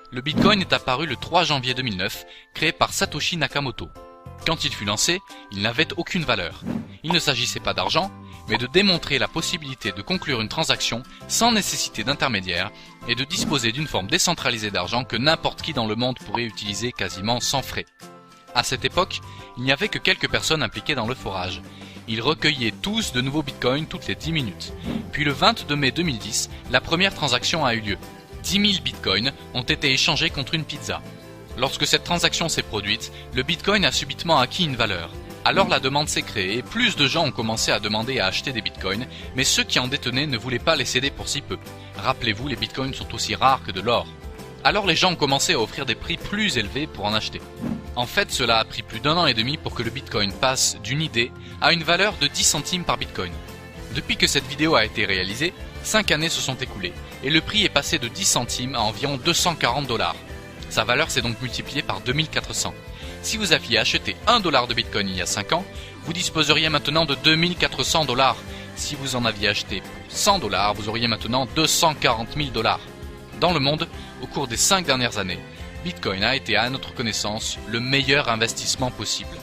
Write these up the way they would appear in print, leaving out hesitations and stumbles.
Le Bitcoin est apparu le 3 janvier 2009, créé par Satoshi Nakamoto. Quand il fut lancé, il n'avait aucune valeur. Il ne s'agissait pas d'argent, mais de démontrer la possibilité de conclure une transaction sans nécessité d'intermédiaire et de disposer d'une forme décentralisée d'argent que n'importe qui dans le monde pourrait utiliser quasiment sans frais. À cette époque, il n'y avait que quelques personnes impliquées dans le forage. Ils recueillaient tous de nouveaux bitcoins toutes les 10 minutes. Puis le 22 mai 2010, la première transaction a eu lieu. 10 000 bitcoins ont été échangés contre une pizza. Lorsque cette transaction s'est produite, le bitcoin a subitement acquis une valeur. Alors la demande s'est créée et plus de gens ont commencé à demander à acheter des bitcoins, mais ceux qui en détenaient ne voulaient pas les céder pour si peu. Rappelez-vous, les bitcoins sont aussi rares que de l'or. Alors les gens ont commencé à offrir des prix plus élevés pour en acheter. En fait, cela a pris plus d'1 an et demi pour que le bitcoin passe d'une idée à une valeur de 10 centimes par bitcoin. Depuis que cette vidéo a été réalisée, 5 années se sont écoulées et le prix est passé de 10 centimes à environ 240 $. Sa valeur s'est donc multipliée par 2400. Si vous aviez acheté $1 de bitcoin il y a 5 ans, vous disposeriez maintenant de 2400 $. Si vous en aviez acheté pour 100 $, vous auriez maintenant 240 000 $. Dans le monde, au cours des 5 dernières années, Bitcoin a été à notre connaissance le meilleur investissement possible.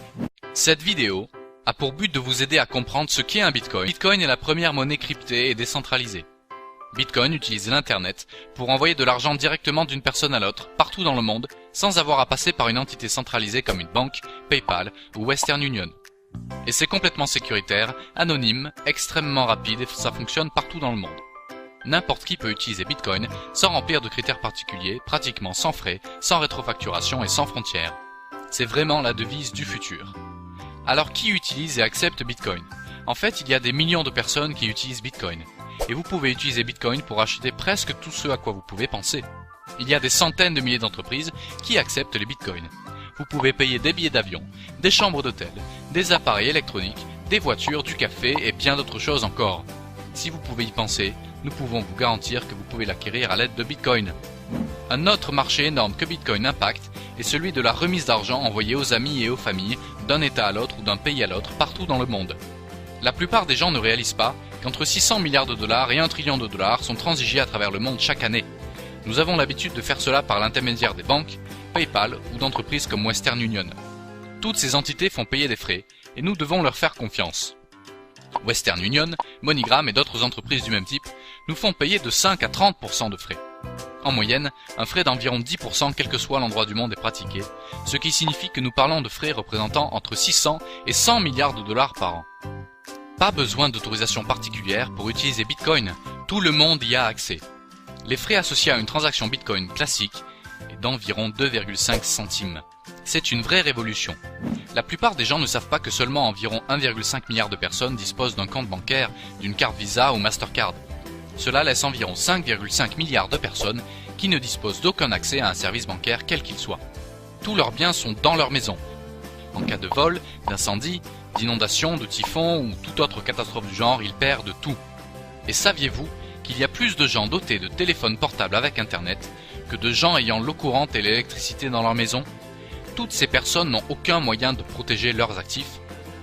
Cette vidéo a pour but de vous aider à comprendre ce qu'est un Bitcoin. Bitcoin est la première monnaie cryptée et décentralisée. Bitcoin utilise l'Internet pour envoyer de l'argent directement d'une personne à l'autre, partout dans le monde, sans avoir à passer par une entité centralisée comme une banque, PayPal ou Western Union. Et c'est complètement sécuritaire, anonyme, extrêmement rapide et ça fonctionne partout dans le monde. N'importe qui peut utiliser Bitcoin sans remplir de critères particuliers, pratiquement sans frais, sans rétrofacturation et sans frontières. C'est vraiment la devise du futur. Alors qui utilise et accepte Bitcoin? En fait, il y a des millions de personnes qui utilisent Bitcoin. Et vous pouvez utiliser Bitcoin pour acheter presque tout ce à quoi vous pouvez penser. Il y a des centaines de milliers d'entreprises qui acceptent les Bitcoins. Vous pouvez payer des billets d'avion, des chambres d'hôtel, des appareils électroniques, des voitures, du café et bien d'autres choses encore. Si vous pouvez y penser, nous pouvons vous garantir que vous pouvez l'acquérir à l'aide de Bitcoin. Un autre marché énorme que Bitcoin impacte est celui de la remise d'argent envoyée aux amis et aux familles d'un État à l'autre ou d'un pays à l'autre partout dans le monde. La plupart des gens ne réalisent pas qu'entre 600 milliards de dollars et 1 trillion de dollars sont transigés à travers le monde chaque année. Nous avons l'habitude de faire cela par l'intermédiaire des banques, PayPal ou d'entreprises comme Western Union. Toutes ces entités font payer des frais et nous devons leur faire confiance. Western Union, MoneyGram et d'autres entreprises du même type nous font payer de 5 à 30% de frais. En moyenne, un frais d'environ 10% quel que soit l'endroit du monde est pratiqué, ce qui signifie que nous parlons de frais représentant entre 600 et 100 milliards de dollars par an. Pas besoin d'autorisation particulière pour utiliser Bitcoin, tout le monde y a accès. Les frais associés à une transaction Bitcoin classique est d'environ 2,5 centimes. C'est une vraie révolution. La plupart des gens ne savent pas que seulement environ 1,5 milliard de personnes disposent d'un compte bancaire, d'une carte Visa ou Mastercard. Cela laisse environ 5,5 milliards de personnes qui ne disposent d'aucun accès à un service bancaire quel qu'il soit. Tous leurs biens sont dans leur maison. En cas de vol, d'incendie, d'inondation, de typhon ou toute autre catastrophe du genre, ils perdent tout. Et saviez-vous qu'il y a plus de gens dotés de téléphones portables avec Internet que de gens ayant l'eau courante et l'électricité dans leur maison? Toutes ces personnes n'ont aucun moyen de protéger leurs actifs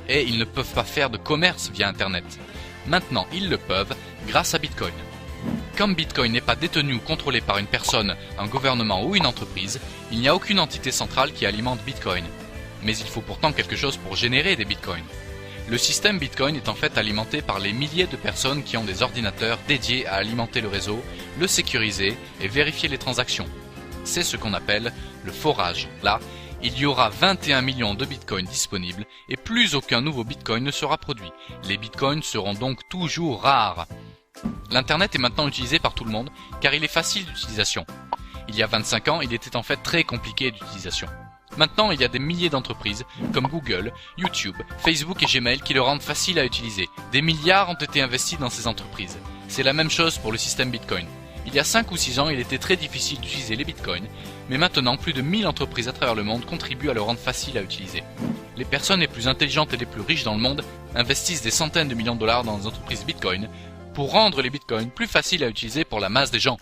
et ils ne peuvent pas faire de commerce via Internet. Maintenant, ils le peuvent grâce à Bitcoin. Comme Bitcoin n'est pas détenu ou contrôlé par une personne, un gouvernement ou une entreprise, il n'y a aucune entité centrale qui alimente Bitcoin. Mais il faut pourtant quelque chose pour générer des bitcoins. Le système Bitcoin est en fait alimenté par les milliers de personnes qui ont des ordinateurs dédiés à alimenter le réseau, le sécuriser et vérifier les transactions. C'est ce qu'on appelle le forage. Là, il y aura 21 millions de bitcoins disponibles et plus aucun nouveau bitcoin ne sera produit. Les bitcoins seront donc toujours rares. L'Internet est maintenant utilisé par tout le monde car il est facile d'utilisation. Il y a 25 ans, il était en fait très compliqué d'utilisation. Maintenant, il y a des milliers d'entreprises comme Google, YouTube, Facebook et Gmail qui le rendent facile à utiliser. Des milliards ont été investis dans ces entreprises. C'est la même chose pour le système Bitcoin. Il y a 5 ou 6 ans, il était très difficile d'utiliser les Bitcoins, mais maintenant, plus de 1000 entreprises à travers le monde contribuent à le rendre facile à utiliser. Les personnes les plus intelligentes et les plus riches dans le monde investissent des centaines de millions de dollars dans les entreprises Bitcoin pour rendre les Bitcoins plus faciles à utiliser pour la masse des gens.